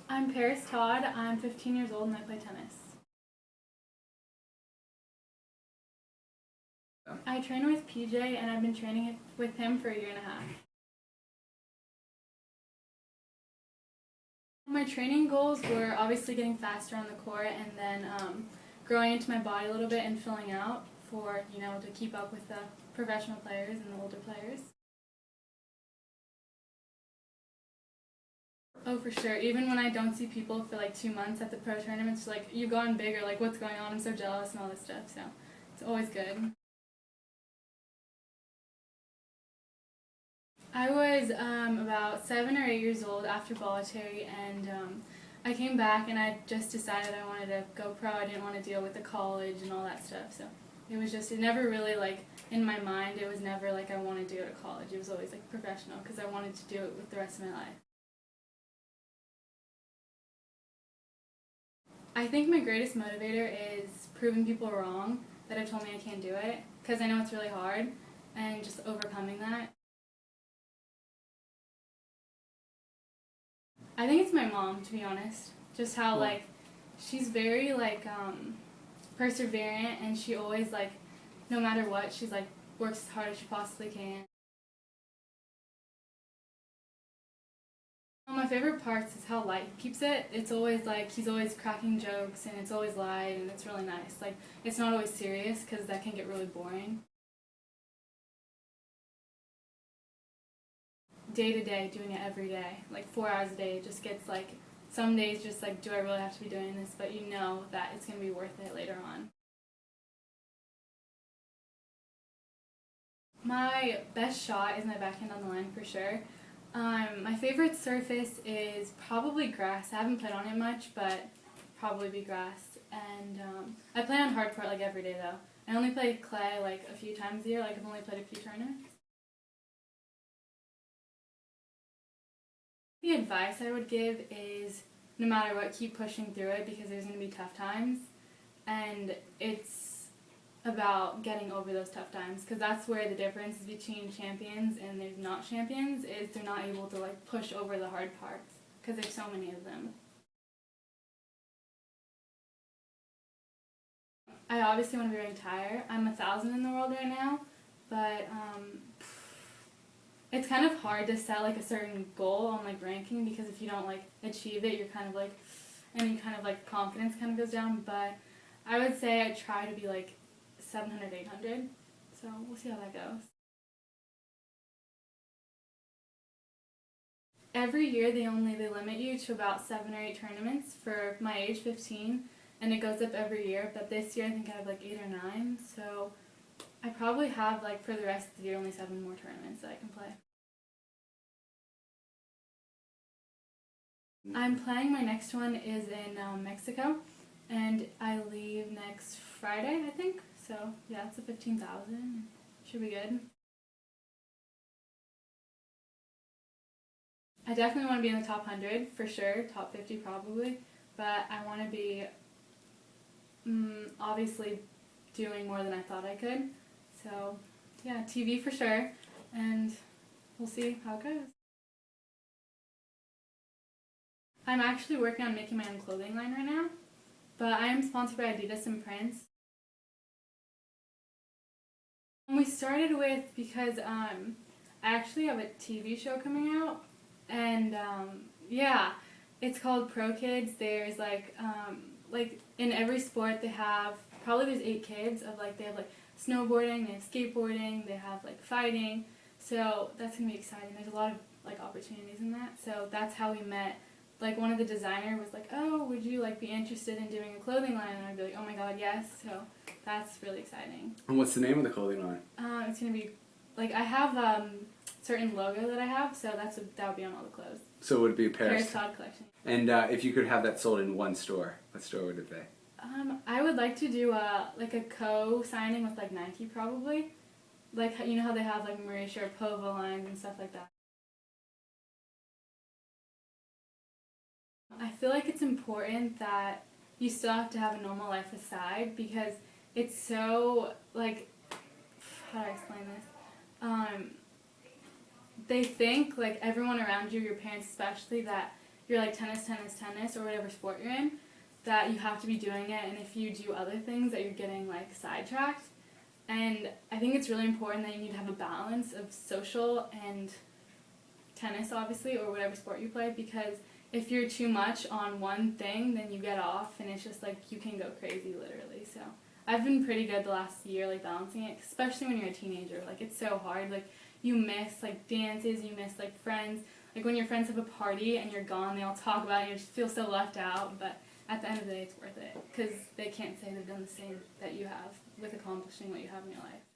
I'm Parris Todd. I'm 15 years old and I play tennis. I train with PJ and I've been training with him for a year and a half. My training goals were obviously getting faster on the court and then growing into my body a little bit and filling out for, to keep up with the professional players and the older players. Oh, for sure. Even when I don't see people for like 2 months at the pro tournaments, like, you've gone bigger, like, what's going on? I'm so jealous and all this stuff, so it's always good. I was about 7 or 8 years old after voluntary, and I came back and I just decided I wanted to go pro. I didn't want to deal with the college and all that stuff, so it never really, like, in my mind, it was never like I wanted to go to college. It was always like professional because I wanted to do it with the rest of my life. I think my greatest motivator is proving people wrong that have told me I can't do it, because I know it's really hard, and just overcoming that. I think it's my mom, to be honest. Just how, like, she's very, like, perseverant, and she always, like, no matter what, she's, like, works as hard as she possibly can. My favorite parts is how light he keeps it. It's always, like, he's always cracking jokes, and it's always light, and it's really nice. Like, it's not always serious, because that can get really boring. Day to day, doing it every day, like 4 hours a day, it just gets like, some days just like, do I really have to be doing this? But you know that it's going to be worth it later on. My best shot is my backhand on the line for sure. My favorite surface is probably grass. I haven't played on it much, but probably be grass. And I play on hard court like every day though. I only play clay like a few times a year, like I've only played a few tournaments. The advice I would give is no matter what, keep pushing through it because there's going to be tough times. And it's about getting over those tough times because that's where the difference is between champions and there's not champions is they're not able to like push over the hard parts because there's so many of them. I obviously want to be ranked higher. I'm 1,000 in the world right now, but it's kind of hard to set like a certain goal on like ranking because if you don't like achieve it, you're kind of like, and you kind of like confidence kind of goes down. But I would say I try to be like 700, 800. So we'll see how that goes. Every year they limit you to about 7 or 8 tournaments for my age, 15, and it goes up every year. But this year I think I have like 8 or 9. So I probably have like for the rest of the year only 7 more tournaments that I can play. I'm playing, my next one is in Mexico, and I leave next Friday, I think. So yeah, it's a 15,000. Should be good. I definitely want to be in the top 100 for sure, top 50 probably, but I want to be obviously doing more than I thought I could. So yeah, TV for sure, and we'll see how it goes. I'm actually working on making my own clothing line right now, but I am sponsored by Adidas and Prince. We started with because I actually have a TV show coming out, and yeah, it's called Pro Kids. There's like in every sport they have probably there's 8 kids of like they have like snowboarding, they have skateboarding, they have like fighting. So that's gonna be exciting. There's a lot of like opportunities in that. So that's how we met. Like one of the designer was like, oh, would you like be interested in doing a clothing line? And I'd be like, oh my god, yes. So that's really exciting. And what's the name of the clothing line? It's gonna be like I have certain logo that I have, so that would be on all the clothes. So it would be a Parris Todd collection. And if you could have that sold in one store, what store would it be? I would like to do like a co-signing with like Nike probably. Like you know how they have like Maria Sharapova lines and stuff like that. I feel like it's important that you still have to have a normal life aside because it's so, like, how do I explain this? They think, like, everyone around you, your parents especially, that you're like tennis, or whatever sport you're in, that you have to be doing it, and if you do other things that you're getting like sidetracked. And I think it's really important that you need to have a balance of social and tennis, obviously, or whatever sport you play, because if you're too much on one thing, then you get off, and it's just like you can go crazy, literally. So I've been pretty good the last year, like balancing it, especially when you're a teenager. Like it's so hard. Like you miss like dances, you miss like friends. Like when your friends have a party and you're gone, they all talk about it, and you just feel so left out. But at the end of the day, it's worth it because they can't say they've done the same that you have with accomplishing what you have in your life.